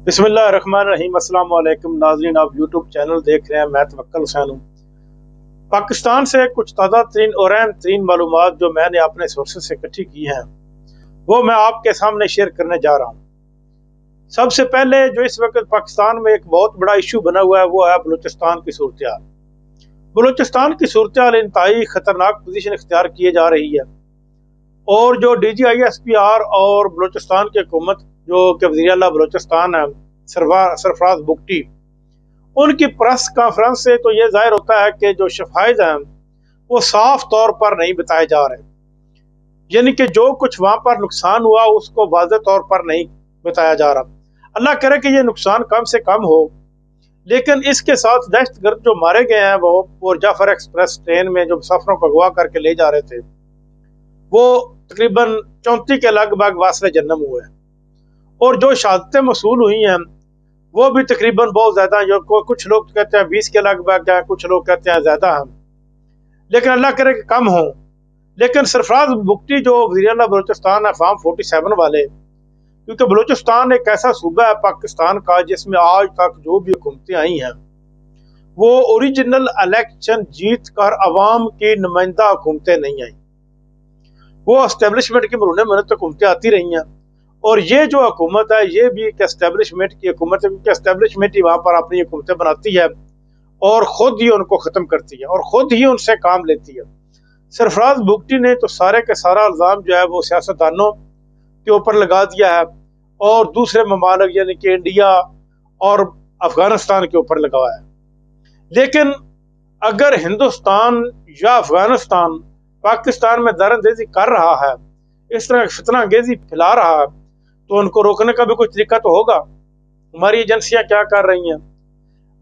बिस्मिल्लाहिर्रहमानिर्रहीम। अस्सलाम वालेकुम नाज़रीन, आप यूट्यूब चैनल देख रहे हैं। मैं तवक्कुल हुसैन हूँ। पाकिस्तान से कुछ ताज़ा तरीन और अहम तरीन मालूमात जो मैंने अपने सोर्सेज से इकट्ठी की हैं वो मैं आपके सामने शेयर करने जा रहा हूँ। सबसे पहले जो इस वक्त पाकिस्तान में एक बहुत बड़ा इशू बना हुआ है वो है बलूचिस्तान की सूरत हाल। बलूचिस्तान की सूरत हाल इंतहाई खतरनाक पोजीशन इख्तियार किए जा रही है और जो DGISPR और बलूचिस्तान की हुकूमत जो कि वज़ीर आला बलूचिस्तान है सरफराज बुगटी, उनकी प्रेस कॉन्फ्रेंस से तो ये जाहिर होता है कि जो शफाइज हैं वो साफ तौर पर नहीं बताए जा रहे, यानी कि जो कुछ वहाँ पर नुकसान हुआ उसको वाज़ेह तौर पर नहीं बताया जा रहा। अल्लाह करे कि ये नुकसान कम से कम हो, लेकिन इसके साथ दहशतगर्द जो मारे गए हैं वो जाफर एक्सप्रेस ट्रेन में जो मुसाफिरों को अगवा करके ले जा रहे थे वो तकरीबन 34 के लगभग वासले जन्नम हुए हैं और जो शहादतें मसूल हुई हैं वो भी तकरीबन बहुत ज़्यादा, जो कुछ लोग कहते हैं 20 के लगभग है, कुछ लोग कहते हैं ज़्यादा हैं, लेकिन अल्लाह करे कि कम हो। लेकिन सरफराज बुगटी जो वज़ीर आला बलूचिस्तान है फार्म 47 वाले, क्योंकि बलूचिस्तान एक ऐसा सूबा है पाकिस्तान का जिसमें आज तक जो भी हुकूमतें आई हैं वो ओरिजिनल इलेक्शन जीत कर अवाम की नुमाइंदा हुकूमतें नहीं आई, वो एस्टेब्लिशमेंट की महीने महीने तक हुकूमतें आती रही हैं। और ये जो हुकूमत है ये भी एक एस्टेब्लिशमेंट की हुकूमत है, क्योंकि एस्टेब्लिशमेंट ही वहाँ पर अपनी हुकूमतें बनाती है और ख़ुद ही उनको ख़त्म करती है और ख़ुद ही उनसे काम लेती है। सरफराज बुगटी ने तो सारे का सारा इल्ज़ाम जो है वो सियासतदानों के ऊपर लगा दिया है और दूसरे ममालिक यानी कि इंडिया और अफगानिस्तान के ऊपर लगाया है। लेकिन अगर हिंदुस्तान या अफगानिस्तान पाकिस्तान में दरअंदेजी कर रहा है, इस तरह फितना अंगेजी फैला रहा है, तो उनको रोकने का भी कुछ तरीका तो होगा। हमारी एजेंसियां क्या कर रही हैं?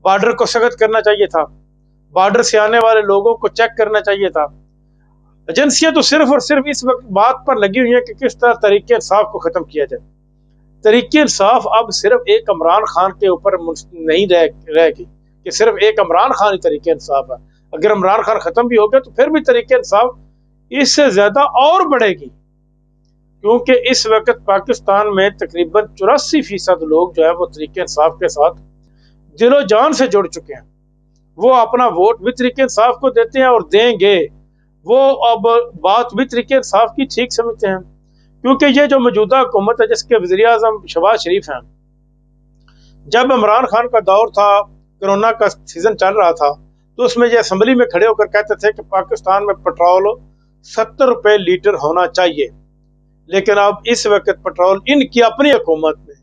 बॉर्डर को सख्त करना चाहिए था, बॉर्डर से आने वाले लोगों को चेक करना चाहिए था। एजेंसियां तो सिर्फ और सिर्फ इस वक्त बात पर लगी हुई है कि किस तरह तरीके इंसाफ को खत्म किया जाए। तरीके इंसाफ अब सिर्फ एक इमरान खान के ऊपर नहीं रहेगी कि सिर्फ एक इमरान खान ही तरीके इंसाफ है। अगर इमरान खान खत्म भी हो गया तो फिर भी तरीके इंसाफ इससे ज्यादा और बढ़ेगी, क्योंकि इस वक्त पाकिस्तान में तकरीबन 84% लोग जो है वो तरीके इंसाफ के साथ दिलो जान से जुड़ चुके हैं। वो अपना वोट भी तरीके इंसाफ को देते हैं और देंगे। वो अब बात भी तरीके इंसाफ की ठीक समझते हैं, क्योंकि ये जो मौजूदा हुकूमत है जिसके वज़ीर आज़म शहबाज शरीफ हैं, जब इमरान खान का दौर था, कोरोना का सीजन चल रहा था, तो उसमें ये असम्बली में खड़े होकर कहते थे कि पाकिस्तान में पेट्रोल 70 रुपये लीटर होना चाहिए। लेकिन अब इस वक्त पेट्रोल इनकी अपनी हुकूमत में,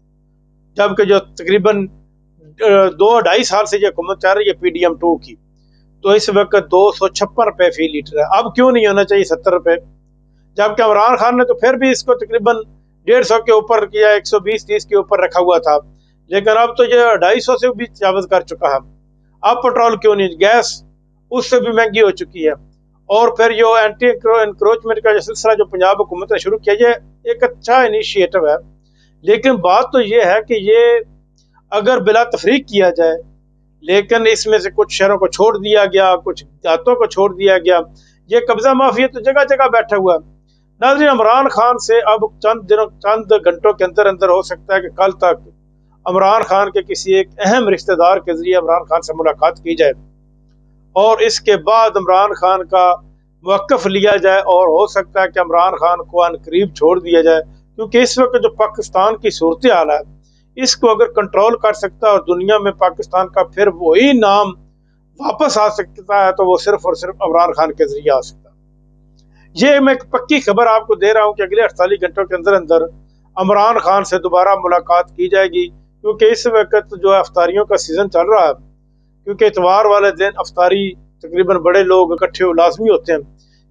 जबकि जो तकरीबन 2-2.5 साल से ये हुकूमत चल रही है PDM2 की, तो इस वक्त 256 रुपये फी लीटर है। अब क्यों नहीं होना चाहिए 70 रुपये? जबकि इमरान खान ने तो फिर भी इसको तकरीबन 150 के ऊपर किया, 120-130 के ऊपर रखा हुआ था, लेकिन अब तो ये 250 से भी तजावज़ कर चुका है। अब पेट्रोल क्यों नहीं? गैस उससे भी महंगी हो चुकी है। और फिर जो एंटी इंक्रोचमेंट का जो सिलसिला जो पंजाब हुकूमत ने शुरू किया, ये एक अच्छा इनिशिएटिव है, लेकिन बात तो ये है कि ये अगर बिला तफरीक किया जाए, लेकिन इसमें से कुछ शहरों को छोड़ दिया गया, कुछ देहातों को छोड़ दिया गया। ये कब्जा माफिया तो जगह जगह बैठा हुआ है। नाज़रीन, इमरान खान से अब चंद घंटों के अंदर अंदर हो सकता है कि कल तक इमरान खान के किसी एक अहम रिश्तेदार के जरिए इमरान खान से मुलाकात की जाए और इसके बाद इमरान खान का मौक़िफ़ लिया जाए और हो सकता है कि इमरान खान को अनकरीब छोड़ दिया जाए, क्योंकि इस वक्त जो पाकिस्तान की सूरत हाल है इसको अगर कंट्रोल कर सकता है और दुनिया में पाकिस्तान का फिर वही नाम वापस आ सकता है तो वो सिर्फ और सिर्फ इमरान खान के जरिए आ सकता है। ये मैं एक पक्की खबर आपको दे रहा हूँ कि अगले 48 घंटों के अंदर अंदर इमरान खान से दोबारा मुलाकात की जाएगी, क्योंकि इस वक्त जो अफ्तारियों का सीज़न चल रहा है, क्योंकि इतवार वाले दिन अफ्तारी तकरीबन बड़े लोग इकट्ठे लाजमी होते हैं।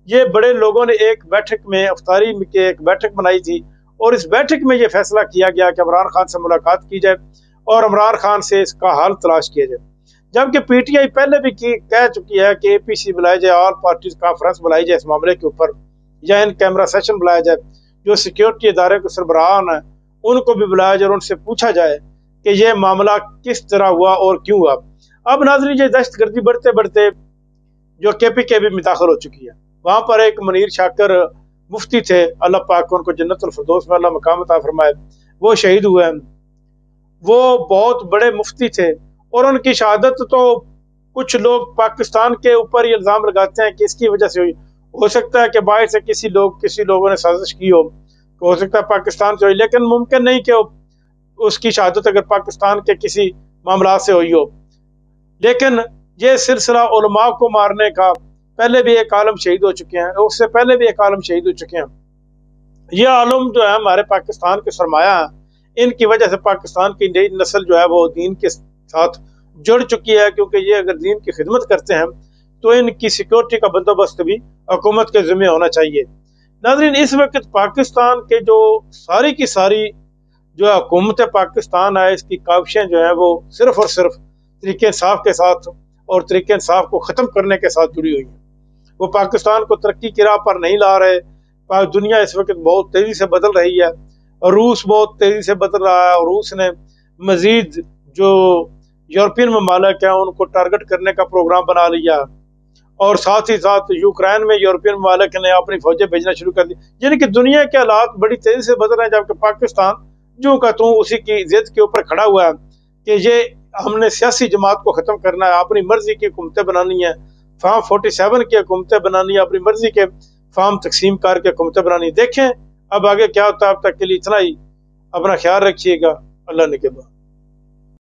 ये बड़े लोगों ने एक बैठक में अफ्तारी की एक बैठक बनाई थी और इस बैठक में ये फैसला किया गया कि इमरान खान से मुलाकात की जाए और इमरान खान से इसका हल तलाश किया जाए। जबकि PTI पहले भी कह चुकी है कि APC बुलाई जाए, ऑल पार्टीज कॉन्फ्रेंस बुलाई जाए इस मामले के ऊपर, या इन कैमरा सेशन बुलाया जाए, जो सिक्योरिटी इदारे के सरबराहान हैं उनको भी बुलाया जाए और उनसे पूछा जाए कि ये मामला किस तरह हुआ और क्यों हुआ। अब नाज़रीन, ये दहशतगर्दी बढ़ते बढ़ते जो KPK भी में दाखिल हो चुकी है। वहाँ पर एक मुनीर शाकर मुफ्ती थे, अल्लाह पाक उनको जन्नतुल फिरदौस में अल्लाह मकाम अता फरमाए, वो शहीद हुए हैं। वो बहुत बड़े मुफ्ती थे, और उनकी शहादत तो कुछ लोग पाकिस्तान के ऊपर ये इल्ज़ाम लगाते हैं कि इसकी वजह से हुई। हो सकता है कि बाहर से किसी लोगों ने साजिश की हो सकता है पाकिस्तान से हुई, लेकिन मुमकिन नहीं कि उसकी शहादत अगर पाकिस्तान के किसी मामला से हुई हो। लेकिन ये सिलसिला उलमा को मारने का, पहले भी एक आलम शहीद हो चुके हैं, उससे पहले भी एक आलम शहीद हो चुके हैं। ये आलम जो है हमारे पाकिस्तान के सरमाया है, इनकी वजह से पाकिस्तान की नई नस्ल जो है वो दीन के साथ जुड़ चुकी है, क्योंकि ये अगर दीन की खिदमत करते हैं तो इनकी सिक्योरिटी का बंदोबस्त भी हुकूमत के ज़िम्मे होना चाहिए। नाज़रीन, इस वक्त पाकिस्तान के जो सारी की सारी जो हुकूमत पाकिस्तान है, इसकी काविशें जो है वो सिर्फ और सिर्फ तरीके इंसाफ के साथ और तरीके इंसाफ को ख़त्म करने के साथ जुड़ी हुई है। वो पाकिस्तान को तरक्की की राह पर नहीं ला रहे। दुनिया इस वक्त बहुत तेज़ी से बदल रही है, रूस बहुत तेज़ी से बदल रहा है, और रूस ने मज़ीद जो यूरोपियन ममालिक हैं उनको टारगेट करने का प्रोग्राम बना लिया, और साथ ही साथ यूक्रेन में यूरोपियन ममालिक ने अपनी फौजें भेजना शुरू कर दी। यानी कि दुनिया के हालात बड़ी तेज़ी से बदल रहे हैं, जबकि पाकिस्तान जो का तू उसी की जिद के ऊपर खड़ा हुआ है कि ये हमने सियासी जमात को ख़त्म करना है, अपनी मर्जी की हुकूमतें बनानी है, फार्म 47 की हुकूमतें बनानी है, अपनी मर्जी के फार्म तकसीम करके हुकूमतें बनानी। देखें अब आगे क्या होता है। अब तक के लिए इतना ही। अपना ख्याल रखिएगा। अल्लाह ने के बाद।